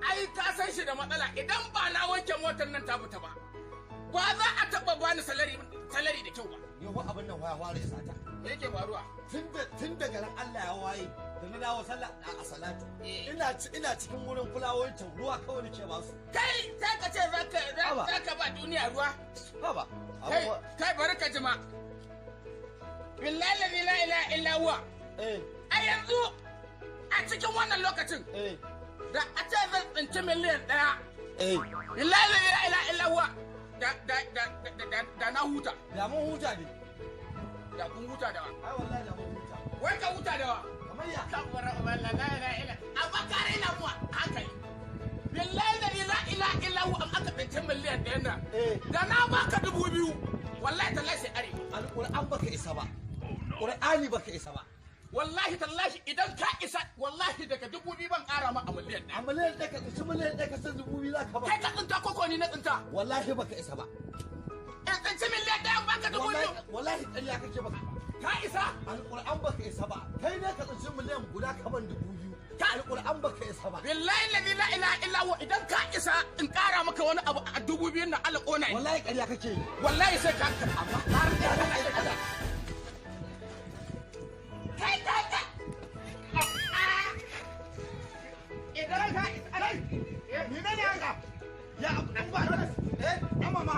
Ai ka san shi da matsala idan ba na wanke motar nan ta fita ba. Ba za a taɓa bani salari da kyau ba. Yau abin nan waya ware sata. Me yake faruwa? Tun daga ran Allah ya waye da na dawo sallah a salatu. Ina cikin wurin fulawar can ruwa kawai nake ba su. Kai za ka ce za ka ba duniya ruwa? Haba. Kai bari ka jima. Billahi la ilaha illa huwa. A yanzu a cikin wannan lokacin. Da a ce zan tsinci miliyan ɗaya. Billahi la ilaha illa huwa. Da na huta. Da mun huta ne. Da kun huta da wa? Ai wallahi da mun huta. Wai ka huta da wa? Kamar ya. Kabara wallahi la ilaha illa. Amma kare na mu hankali. Billahi la ilaha illa huwa an aka tsinci miliyan ɗaya nan. Da na baka 2000. Wallahi tallahi sai are. Alƙur'an baka isa ba. Qur'ani baka isa ba. Wallahi tallahi idan ka isa wallahi daga 2000 ban ƙara ma a miliyan ɗaya. A miliyan ɗaya ka tsinci miliyan ɗaya ka san 2000 za ka ba. Kai ka tsinta koko ni na tsinta. Wallahi baka isa ba. In tsinci miliyan ɗaya baka 2000. Wallahi ƙarya kake baka. Ka isa? Alƙur'an baka isa ba. Kai ne ka tsinci miliyan guda ka ban 2000. Ka alƙur'an baka isa ba. Billahi la ilaha illa huwa idan ka isa in ƙara maka wani abu a 2000 na alƙona. Wallahi ƙarya kake yi. Wallahi sai ka amma har da ka kai idan ka ni ne haka ya abu ba amma ma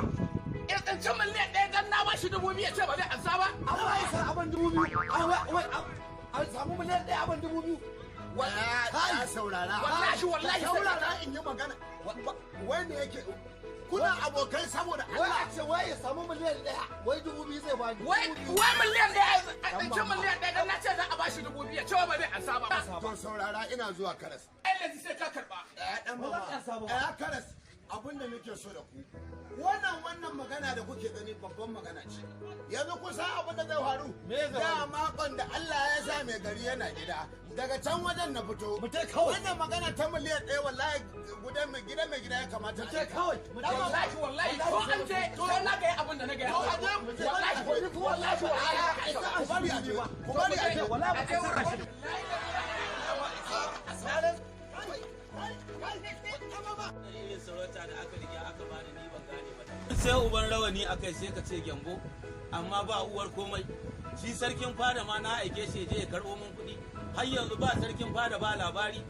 in tsinci miliyan ɗaya dan na ba shi 2000 ya ce ba zai ansa ba amma ya san abin 2000 wai an samu miliyan ɗaya abin 2000 wallahi saurara wallahi saurara in yi magana wai ne yake kuna abokai saboda Allah wai a ce wai ya samu miliyan ɗaya wai 2000 zai bani wai miliyan ɗaya a tsinci miliyan ɗaya dan na ce za a ba shi 2000 ya ce ba zai ansa ba to saurara ina zuwa karas ai sai ka karba dan mama karas abin da nake so da ku wannan magana da kuke gani babban magana ce yanzu kun san abin da zai faru da makon da Allah ya sa mai gari yana gida daga can wajen na fito wannan magana ta miliyan ɗaya wallahi gidan mai gida ya kamata ce kawai wallahi ko an ce to na ga abin da na ga wallahi ku bari a je ku bari a je wallahi ba ka sarauta da aka riga aka bani ni ban gane ba sai uban rawani akai sai ka ce gyambo amma ba uwar komai shi sarkin fada ma na aike shi je ya karbo min kuɗi har yanzu ba sarkin fada ba labari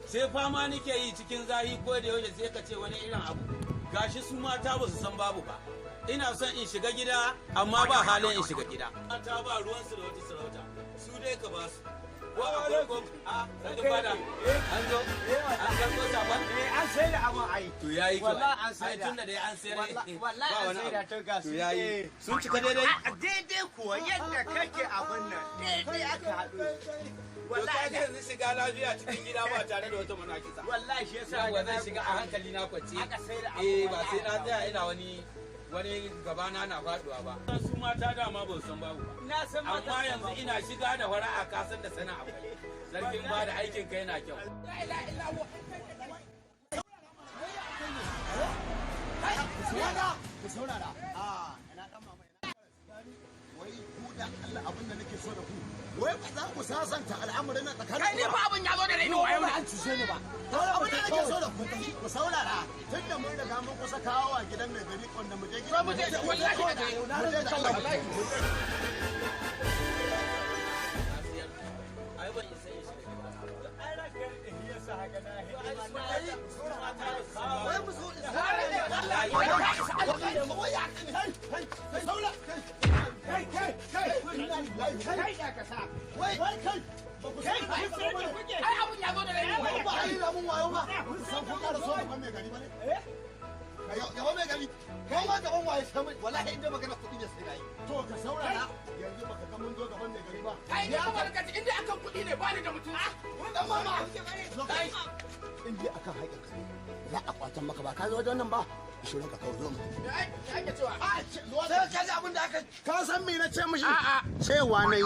sai fama nake yi cikin zahi ko da yaushe sai ka ce wani irin abu gashi su mata ba su san babu ba ina son in shiga gida amma ba halin in shiga gida mata ba ruwansu da wata sarauta su dai ka ba su ko a farko a sarkin fada an zo an karɓo sabon an sai da abin ai to yayi wallahi an sai ai da tunda dai an sayar wallahi an sai da to ga to yayi sun cika daidai daidai kuwa yadda kake abin nan daidai aka haɗu wallahi yanzu shiga lafiya cikin gida ba tare da wata munakisa wallahi shi yasa ga zan shiga a hankali na kwance aka sai da abin ba sai na tsaya ina wani gabana na faduwa ba su mata dama ba san babu ba na san mata amma yanzu ina shiga da fara'a ka san da sana'a akwai sarkin ba da aikin kai na kyau ku saurara ina dan mama wai ku da Allah abin da nake so da ku wai ba za ku sasanta al'amarin na tsakanin kai ne fa abin ya zo da raini wayo ba an cuce ni ba abin da nake so da ku saurara tunda mun riga mun kusa kawo a gidan mai gari wanda mu je gidan mu je wallahi mu je wallahi ai ban isa shi ai ranka ya sa haka na wai mu so wallahi inda magana kuɗi ne sai nayi to ka saurara yanzu baka ga mun zo gaban mai gari ba ai ni kuma daga inda akan kuɗi ne ba ni da mutum mun dan mama in dai akan haƙƙin ka ya akwatan maka ba ka zo wajen nan ba 20 ka kawo zo mu. Ake cewa. Sai ka ji abin da aka Ka san me na ce mishi? A'a. Cewa nayi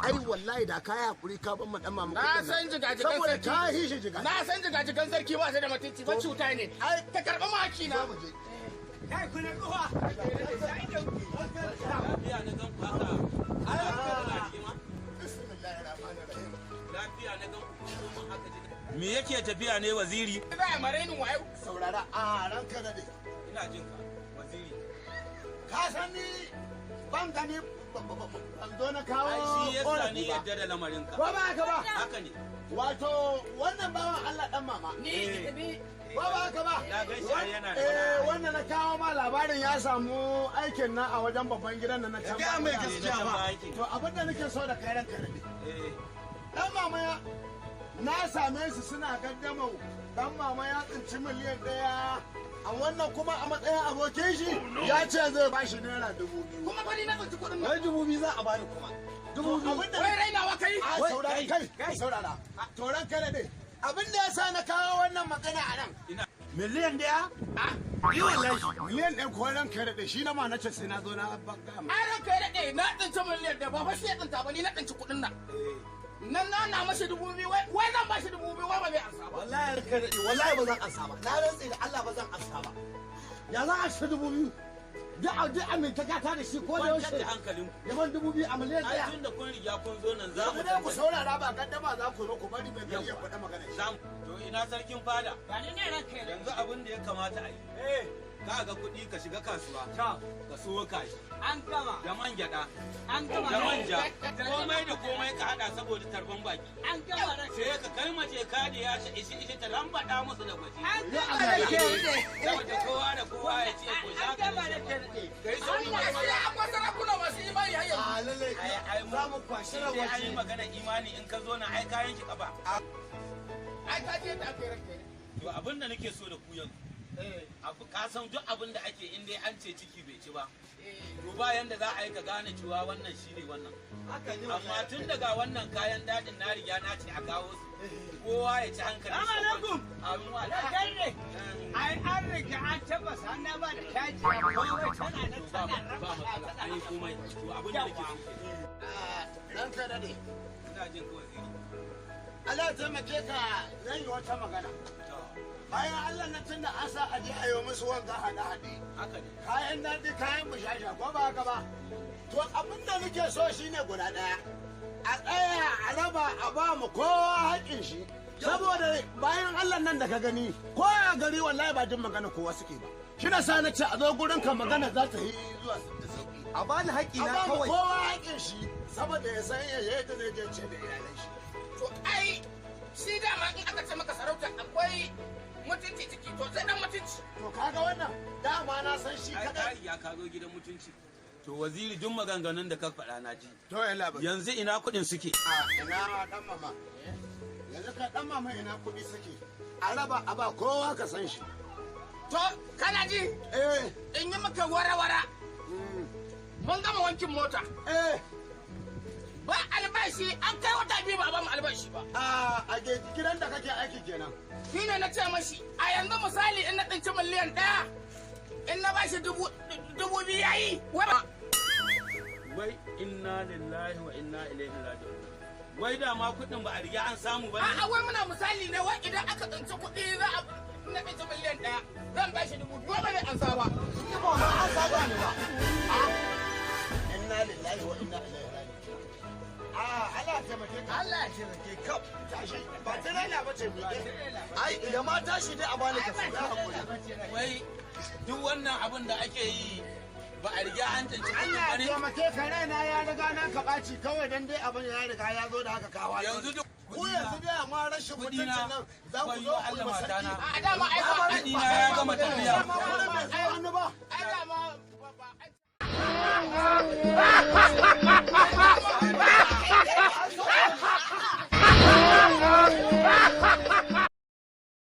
ai wallahi da kaya hakuri ka ban dan mamu. Na san jigajigan saboda sarki. ka hishi jiga. Na san jigajigan sarki ba su da mutunci ba cuta ne. Ai ka karɓi maki na. Kai kuna ruwa. lafiya na gan haka lafiya na gan kuma haka ji me yake tafiya ne waziri Za a mare ni wayo. Saurara a ranka da dai. ina jin ka waziri Ka san ni ban gani ban zo na kawo ai shi yasa ƙorafi ni ba. yadda da lamarin Ko ka ba haka ba? haka ne Wato wannan bawan Allah dan mama. Ni Ba ba haka ba? na gan shi ai yana da Wannan na kawo ma labarin ya samu aikin nan a wajen babban gidan da na can. Ga mai gaskiya ba. To abin da nake so da kai ranka da ni. eh Dan mama ya na same su suna gaddama dan mama ya tsinci miliyan 1 a wannan kuma a matsayin abokin shi ya ce zai ba shi naira 2000. kuma fa ni na tsinci kuɗin nan. Wai 2000 za a bani kuma. 2000. Abin da Wai rainawa kai. a saurara kai saurara. To ranka da ni. Abin da ya sa na kawo wannan magana a nan. Miliyan ɗaya? Yi wallahi. Miliyan 1 ko ranka da shi na ma na ce sai na zo na baka ma. Ai ranka ya daɗe na tsinci miliyan da ba fa shi ya tsinta ba ni na tsinci kuɗin nan. Nan na mashi 2000 wai zan ba shi 2000 wai ba zai ansa ba. Wallahi ranka daɗe, wallahi ba zan ansa ba. Na rantse da Allah ba zan ansa ba. Ya za a shi 2000? Duk amintaka ta da shi ko da kwantar yaushe. da hankalinku Yaban 2000 a miliyan ai ɗaya. tun da kun riga kun zo nan za Za mu mu ku saurara ba gaddama za ku zo ku bari mai gari ya faɗa magana. to ina sarkin fada Ba ni ne ranka ya daɗe. yanzu abin da ya kamata a yi ka ga kuɗi ka shiga kasuwa ka so kashi An gama. da man gyaɗa An gama. da manja komai da komai ka hada saboda tarban baki An gama ranka. sai ka kai mace ka da ya shi ishi ta lambada musu da gwaji An gama ranka ya daɗe. saboda kowa da kowa ya ce ko za An ka gama ranka ya daɗe. kai sauri Allah ya sa akwai sarakuna masu imani har yanzu. A lallai ai za mu kwashi sai an yi rabaci. magana imani in ka zo na ai kayan ki kafa Ai ka je da aka yi ranka ya daɗe. to abin da nake so da ku yanzu abu ka san duk abin da ake in dai an ce ciki bai ci ba to ba yanda za a yi ka gane cewa wannan shine wannan Haka ne amma tun daga wannan kayan dadin na riga na ce a kawo su kowa ya ci hankali Assalamu alaikum. amin wa Kai ai an riga an tabbasa na ba da caji komai tana nan ba tana ba matsala ai komai to abin da nake so Ranka da ni. ina jin kawai zai Allah ya taimake ka zan yi wata magana. Bayan Allah na tun da an sa a je a yi musu wanga haɗe-haɗe. haka ne Kayan daɗi kayan bushasha ko ba haka ba. To abin da nake so shine guda ɗaya. A tsaya a raba a ba mu kowa haƙin shi. Saboda bayan Allah nan da ka gani ko a gari wallahi ba jin magana kowa suke ba. Shi na sa na ce a zo gurin ka magana za ta yi zuwa da sauƙi. A bani haƙƙi A na ba mu kawai. kowa haƙin shi saboda ya san yadda zai je ce da iyalan shi. To ai shi dama in aka ce maka sarauta akwai mutunci ciki to sai dan mutunci. To kaga wannan dama na san shi ai ka kadai. riga ka zo gidan mutunci to waziri duk maganganun da ka faɗa na ji To ya labar. yanzu ina kuɗin suke Ina dan mama. Yanzu ka dan mama ina kuɗi suke. A raba a ba kowa ka san shi. To kana ji in yi maka wara-wara mun gama wankin mota ba albashi an kai wata biyu ba a ba mu albashi ba. A gidan da kake aiki kenan. Shi ne na ce mashi a yanzu misali in na ɗinci miliyan 1 in na bashi 2000 yayi. wai inna lillahi wa inna ilaihi raji'un wai da ma kuɗin ba a riga an samu ba A'a wai muna misali ne wai idan aka tsinci kuɗi za a na ɗinci miliyan 1 zan bashi 2000 ba zai ansa ba. Ba ma an saba ne ba. Inna lillahi wa inna ilaihi raji'un. Allah ya taimake ka. Allah ya taimake ka. Tashi ba tirela ba ce mu ke. Ai idan ma tashi dai a bani ka sai hakuri. wai duk wannan abin da ake yi ba a riga an cancanci kuɗin Allah ba ya ne taimake ka raina ya riga na ka ɓaci kawai dan dai abin ya riga ya zo da haka kawa. yanzu duk Ku yanzu dai amma rashin mutuncin nan za ku zo ku yi masarki. A dama ai ba kuɗina ya gama tafiya Ba wani bai zo hannu ba. ai dama ba